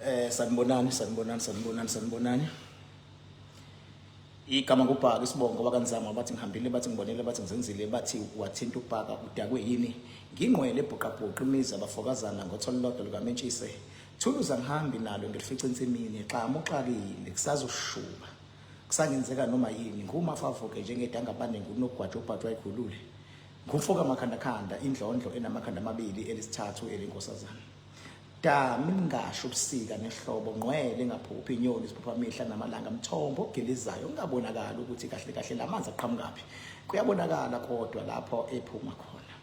Sanibonani. Igama kuBhaka Isibongo bakanzama bathi ngihambile bathi ngibonele bathi ngizenzile bathi wathinta uBhaka udakwe yini ngingqwele ebhuqabhuqa imizi abafokazana ngotholo lodwa lukaMentshise thuluza ngihambi nalo ngilifica ensimini xama uxakile kusazushuba kusangenzeka noma yini ngumafavuke njengedanga abaningi unogwaja ubhajwa ekhulule ngumfoka amakhanda indlondlo enamakhanda amabili elisithathu elinkosazana dami ngasho ubusika nehlobo ngqwele ngaphuphi inyoni isiphupha amehla namalanga mthombo gelizayo ngabonakala ukuthi kahle kahle lamanzi aqhamukapi kuyabonakala kodwa lapho ephuma khona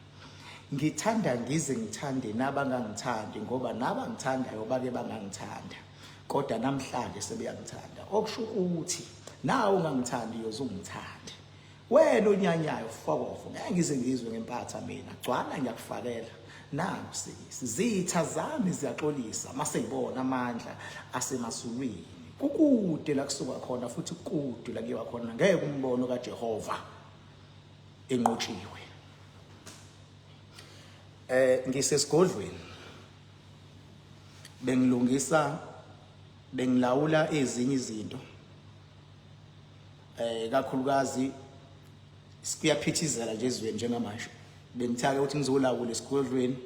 ngithanda ngize ngithande nabangangithandi ngoba nabangithandayo bake bangangithanda kodwa namhlanje sebeyangithanda okusho ukuthi nawe ungangithandi yozungithanda wena onyanyayo fokofo ngeke ngize ngizwe ngempatha mina gcwala ngiyakufakela nangu sizitha zami ziyaxolisa mase ngibona amandla asemasulwini kukude la kusuka khona futhi kude la kuyiwa khona ngeke umbono kaJehova enqotshiwe ngisesigodlweni bengilawula ezinye izinto kakhulukazi siyaphithizela nje ezweni njengamanje bengithaka ukuthi ngizolawula esigodlweni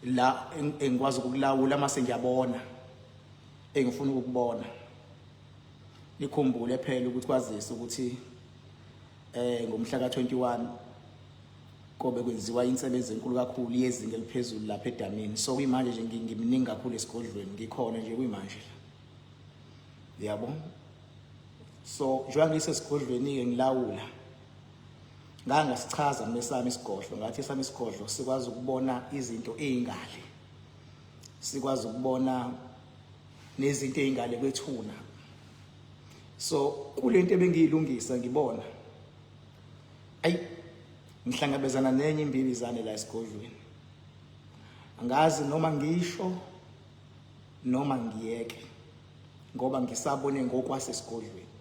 la engikwazi ukulawula mase ngiyabona engifuna ukubona nikhumbule phela ukuthi kwazisa ukuthi ngomhla ka21 kobe kwenziwa insebenzo enkulu kakhulu yezinga eliphezulu lapha edamini so kuyimanje nje ngimningi kakhulu esigodlweni ngikhona nje kuyimanje yabo so njengoba ngisesigodlweni ke ngilawula ngangasichaza mesami isigodlo ngathi esami isigodlo sikwazi ukubona izinto ezingale sikwazi ukubona nezinto ezingale kwethuna so kulento ebengiyilungisa ngibona ayi ngihlangabezana nenye imbibizane la esigodlweni angazi noma ngisho noma ngiyeke ngoba ngisabone ngokwasesigodlweni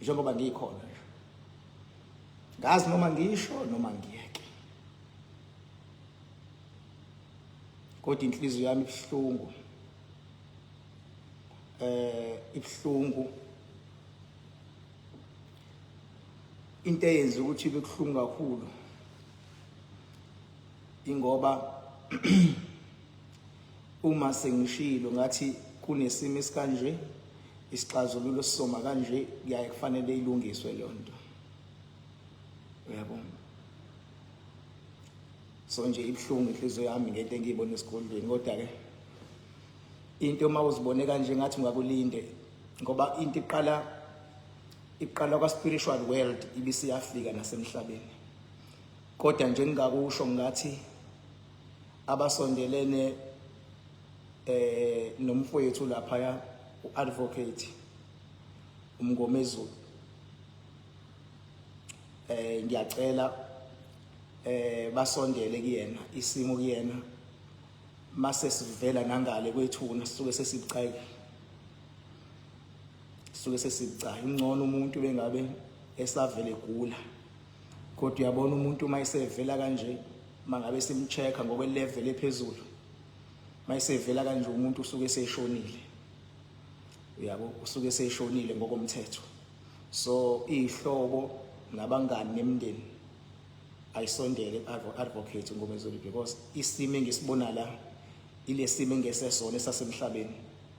njengoba ngikhona ngazi noma ngisho noma ngiyeke kodwa inhliziyo yami ibhlungu ibhlungu into eyenza ukuthi ibe kuhlungu kakhulu ingoba uma sengishilo ngathi kunesimo esikanje isixazululo sisoma kanje kuyaye kufanele ilungiswe le nto yabo so nje ibhlungu inhliziyo yami ngento engiyibona esigodlweni kodwa ke into uma uzibone kanje ngathi ungakulinde ngoba into iqala kwa spiritual world ibisiyafika nasemhlabeni kodwa nje ngingakusho ngathi abasondelene nomfowethu lapha uadvocate uMngomezulu ngiyacela basondele kuyena isimo kuyena mase sivela nangale kwethuna sisuke sesibucayi ingcono umuntu bengabe esavele egula kodwa uyabona umuntu uma isevela kanje mangabe simchecka ngokwe level ephezulu mayisevela kanje umuntu usuke seshonile uyabo usuke seshonile ngokomthetho so ihlobo nabangani nemndeni ayisondele advocate uMngomezulu because isimo engisibona la ilesimo engesesona esasemhlabeni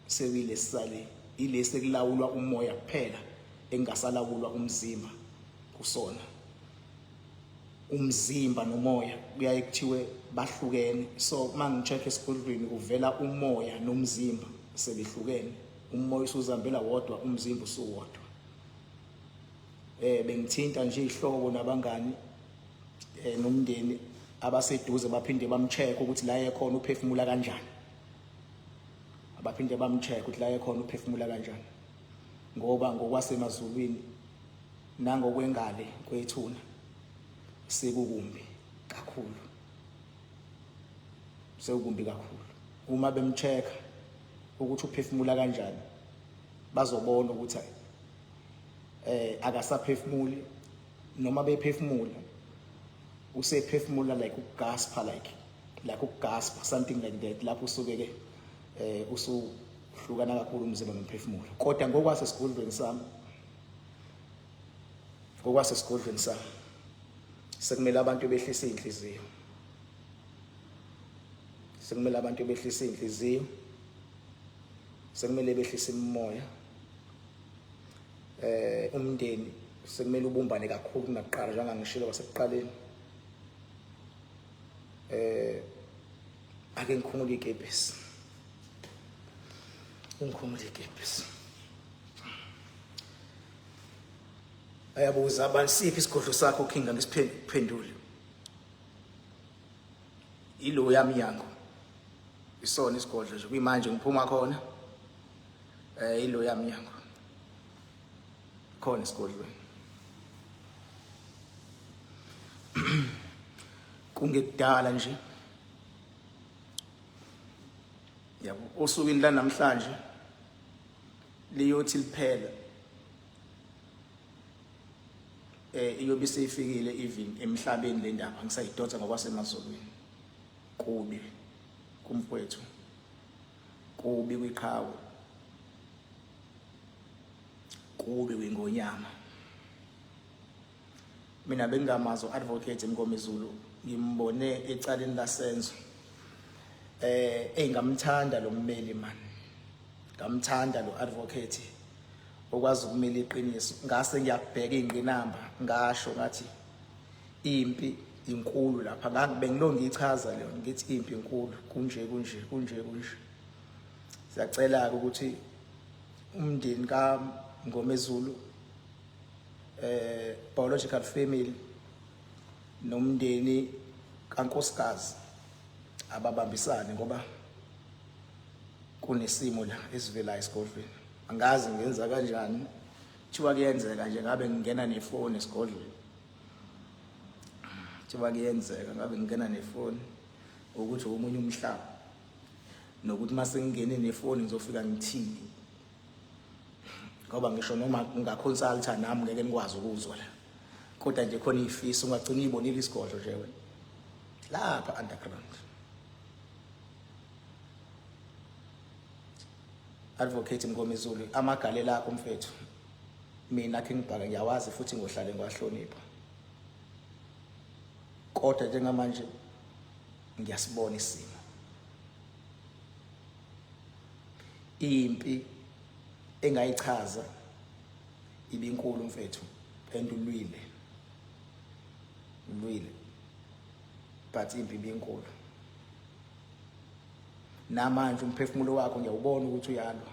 sewile sisale ilese kulawulwa umoya kuphela engasalawulwa umzimba kusona umzimba nomoya kuyaye kuthiwe bahlukene so mangicheck esigodlweni kuvela umoya nomzimba sebehlukene umoya usuzambela wodwa umzimba usuwodwa bengithinta nje ihlobo nabangani nomndeni abaseduze baphinde bamcheck ukuthi la ekhona uphefumula kanjani abaphinde bamcheck ukuthi la ekhona uphefumula kanjani ngoba ngokwasemazulwini nangokwengale kwethuna sekukumbi kakhulu uma bemcheck ukuthi uphefumula kanjani bazobona ukuthi akasaphefumuli noma bephefumula usephefumula like ugaspa like ugaspa something like that lapho usuke ke hlukana kakhulu umzimba nomphefumulo. Kodwa ngokwasesigodlweni sami sekumele abantu behlise inhliziyo. Sekumele abantu behlise inhliziyo. Sekumele behlise imimoya. Umndeni sekumele ubumbane kakhulu kunakuqala njengoba ngishilo kwasekuqaleni. Ake ngikhumule ikepesi. Ngikhumule ikepesi. Ayabuza banisiphi isigodlo sakho Kinga ngisiphendule. Ilo yami yango. Isona isigodlo nje kuyimanje ngiphuma khona. Ilo yami yango. Khona isigodlweni. Kungekudala nje. Yabo osukwini la namhlanje liyothi liphela. Iyobe seyifikile even emhlabeni le ndaba ngisayidonsa ngokwasemazolweni. Kubi kumfowethu. Kubi kwiqhawe. Kubi kwingonyama. Mina bengingamazo advocate Mngomezulu ngimbone ecaleni lasenzo. Ngamthanda lo mmeli man. Ngamthanda lo advocate okwazi ukumela iqiniso. Ngase ngiyabheka ingqinamba ngasho ngathi impi inkulu lapha bengilonga ngichaza leyo ngithi impi inkulu kunje. Siyacela ukuthi umndeni kaMngomezulu biological family nomndeni kaNkosikazi ababambisane ngoba kunesimo la esivela esigodlweni. Angazi ngenza kanjani. Thiwa kuyenzeka nje ngabe ngingena nefoni esigodlweni. Thiwa kuyenzeka ngabe ngingena nefoni ukuthi omunye umhlaba. Nokuthi mase ngingene nefoni ngizofika ngithini. Ngoba ngisho noma ngingaconsulta nami ngeke nikwazi ukuzwa la. Kodwa nje khona ifiso ungagcina ibonile isigodlo nje wena. Lapha underground. Advocate Mngomezulu amagalela akho mfethu. Mina ke ngibhaka ngiyawazi futhi ngohlale ngwahlonipha. Kodwa njengamanje ngiyasibona isimo. Impi engayichaza ibinkulu mfethu endulwile. But impi ibinkulu. Namanje umphefumulo wakho ngiyawubona ukuthi uyalwa.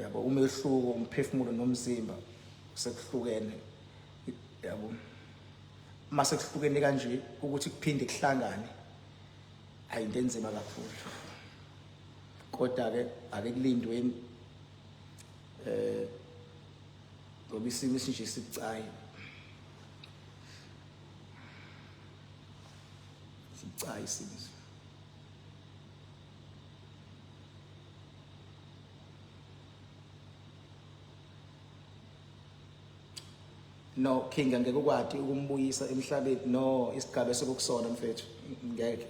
Yabo umehluko umphefumulo nomzimba sekuhlukene. Yabo mase kuhlukene kanje ukuthi kuphinde kuhlangane ayinto enzima kakhulu. Kodwa ke ake kulindweni ngoba isimo sinje sibucayi. Sibucayi isimo. No Kinga ngeke ukwati ukumbuyisa emhlabeni no isigaba sokusona mfethu ngeke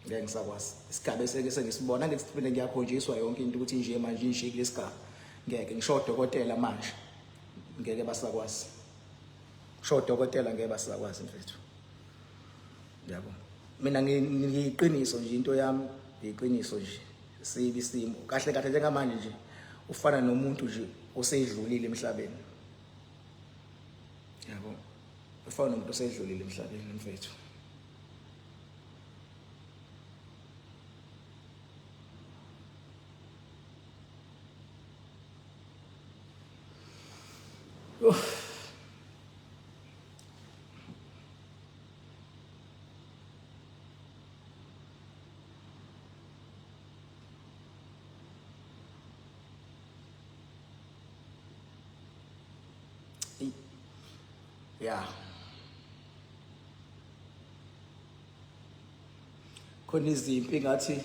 ngisakwazi isigaba sengisibona ngisiphinda ngiyakhonjiswa yonke into ukuthi nje manje nje kulesigaba ngeke ngisho dokotela manje ngeke basakwazi sho dokotela ngeke basakwazi mfethu yabo mina ngiyiqiniso nje into yami iqiniso nje sibi isimo kahle kahle njengamanje nje ufana nomuntu nje oseyidlulile emhlabeni. Yabo ufana nomuntu osedlulile emhlabeni mfethu. Yeah. Khona izimpi ngathi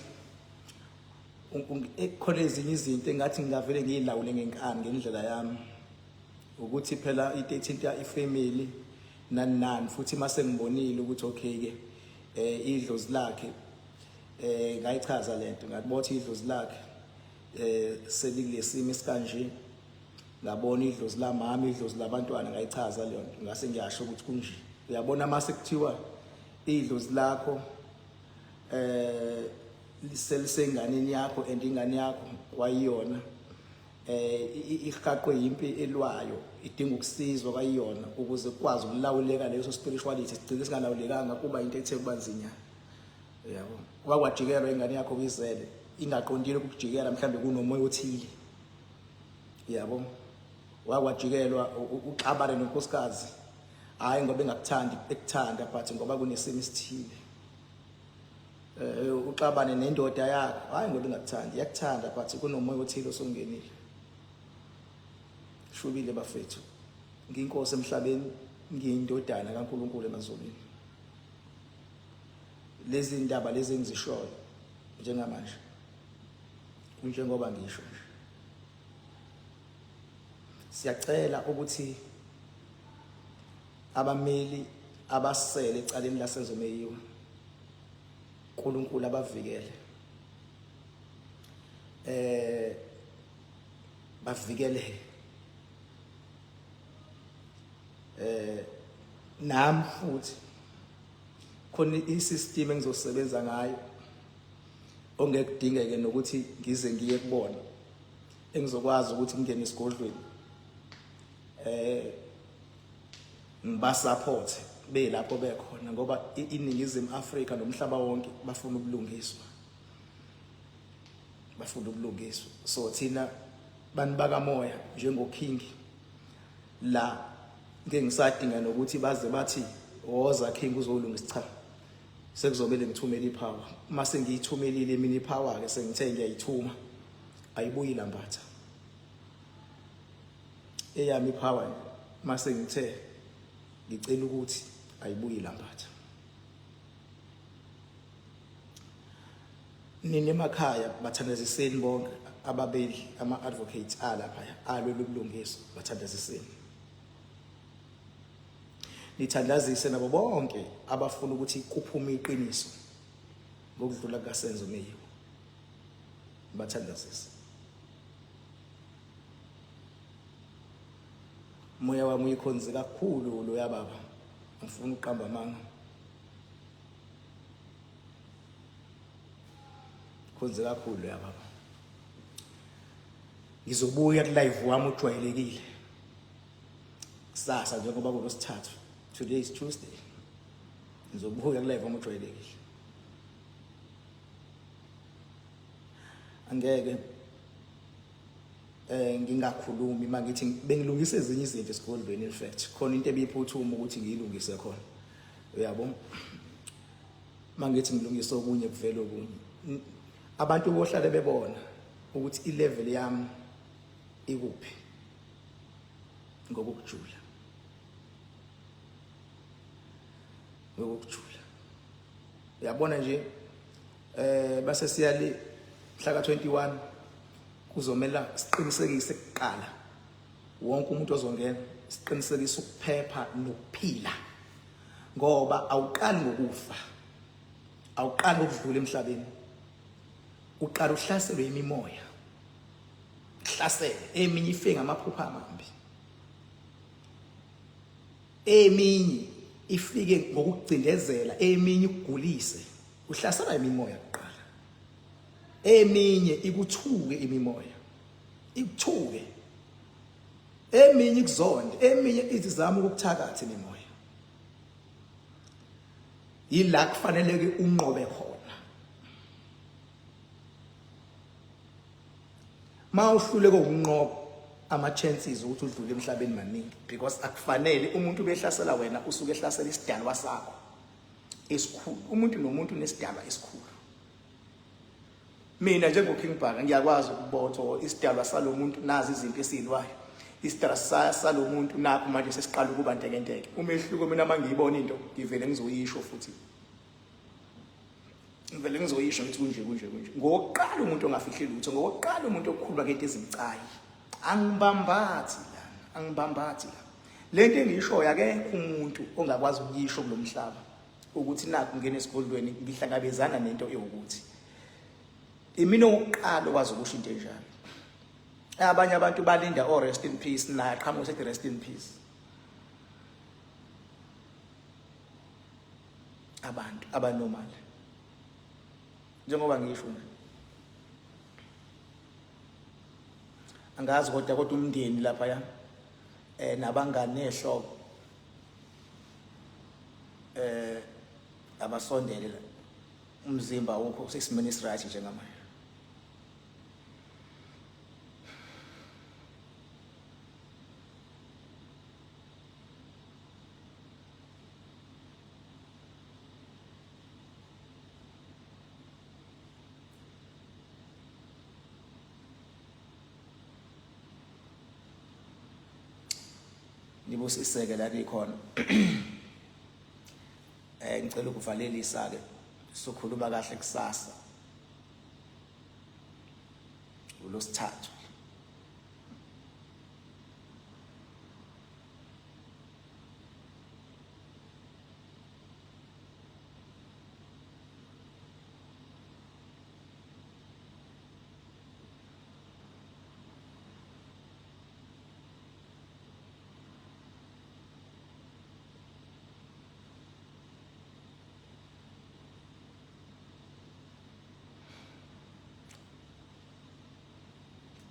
khona ezinye izinto engathi ngingavele ngiyilawule ngenkani ngendlela yami ukuthi phela into ethinta ifamily nani futhi mase ngibonile ukuthi okay ke idlozi lakhe ngayichaza lento ngakubona idlozi lakhe selikulesimo isikanje ngabona idlozi lamama idlozi labantwana ngayichaza leyo nto ngase ngiyasho ukuthi kunje uyabona mase kuthiwa idlozi lakho lisenganeni yakho and ingane yakho kwayiyona ihaqwe yimpi elwayo idinga ukusizwa kwayiyona ukuze kwazi ukulawuleka leso spirituality sigcine singalawulekanga kuba into ethe kubanzinya yabo wakwajikelwa ingane yakho kuyizele ingaqondile ukujikela mhlambe kunomoya othile yabo wakwajikelwa uxabane nonkosikazi hayi ngoba engakuthandi ekuthanda but ngoba kunesimo isithile uxabane nendoda yakho hayi ngoba engakuthandi yakuthanda but kunomoya othile osongenile shubile bafethu ngiyinkosi emhlabeni ngiyindodana kaNkuluNkulu emazulwini lezi ndaba lezi engizishoyo njengamanje kunjengoba ngisho nje siyacela ukuthi abameli abasele ecaleni lasezomeyiwe uNkulunkulu abavikele bavikele nami futhi khona isystem engizosebenza ngayo ongekudingeke nokuthi ngize ngiye kubona engizokwazi ukuthi ngingene esigodlweni ngiba support belapho bekhona ngoba iNingizimu Afrika nomhlaba wonke bafuna ubulungiswa so thina banibaka moya njengoking la ngeke ngisadinga nokuthi baze bathi woza king uzolungisa cha sekuzomela ngithumele ipower mase ngiyithumelile mina ipower ke sengithe ngiyayithuma ayibuyi lambatha eyami ipower mase ngithe ngicela ukuthi ayibuyi lambatha nini emakhaya bathandaziseni bonke ababeli ama advocates alapha alwe lobulungiswa bathandaziseni nithandazise nabo bonke abafuna ukuthi kuphume iqiniso ngokudlula kaSenzo Meyiwe bathandazise moya wami uyikhonze kakhulu lo yababa ngifuna uqamba amanga khonze kakhulu yababa ngizobuya ku live wami ujwayelekile kusasa njengoba kulosithathu today is Tuesday ngizobuya ku live wami ujwayelekile angeke ngingakhulumi mangithi bengilungise ezinye izinto esigodlweni in fact khona into ebiyiphuthuma ukuthi ngiyilungise khona uyabo mangithi ngilungise okunye kuvela okunye abantu bohlale bebona ukuthi ilevel yami ikuphi ngokujula uyabona nje base siyali mhla ka 21 kuzomela siqinisekise kuqala wonke umuntu ozongena siqinisekise ukuphepha nokuphila ngoba awuqali ngokufa awuqali ukudlula emhlabeni uqala uhlaselwe imimoya hlasele eminye ife ngamaphupha amambi eminye ifike ngokucindezela eminye ukugulise uhlasela imimoya kuqala eminye ikuthuke imimoya ikuthuke eminye ikuzonde eminye izizama ukukuthakatha imimoya yila kufanele ke unqobe khona mawuhluleke ukunqoba ama chances ukuthi udlule emhlabeni maningi because akufanele umuntu behlasela wena usuke ehlasela isidalwa sakho esikhulu umuntu nomuntu nesidalwa esikhulu mina njengoKing Bhaka ngiyakwazi ukubotha isidalwa salomuntu nazi izinto esilwayo isidalwa salomuntu nakho manje sesiqala ukuba ntekenteke umehluko mina mangiyibona into ngivele ngizoyisho futhi ngivele ngizoyisho ukuthi kunje ngokuqala umuntu ongafihli lutho ngokuqala umuntu okukhulwa ngento ezimcayi angibambathi la lento engiyishoya ke umuntu ongakwazi ukuyisho kulomhlaba ukuthi nakho ngene esigodlweni ngihlangabezana nento ewukuthi imina owokuqala okwazi ukusho into enjalo. Abanye abantu balinda rest in peace, naye aqhamuka sethi rest in peace. Abantu abanormal njengoba ngisho nje, angazi kodwa umndeni lapha ya nabangani nehlobo abasondele umzimba wonke sesimene right njengamanje. Nibusiseke la likhona. Ngicela ukuvalelisa ke sokhuluma kahle kusasa uLosithathu.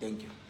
Thank you.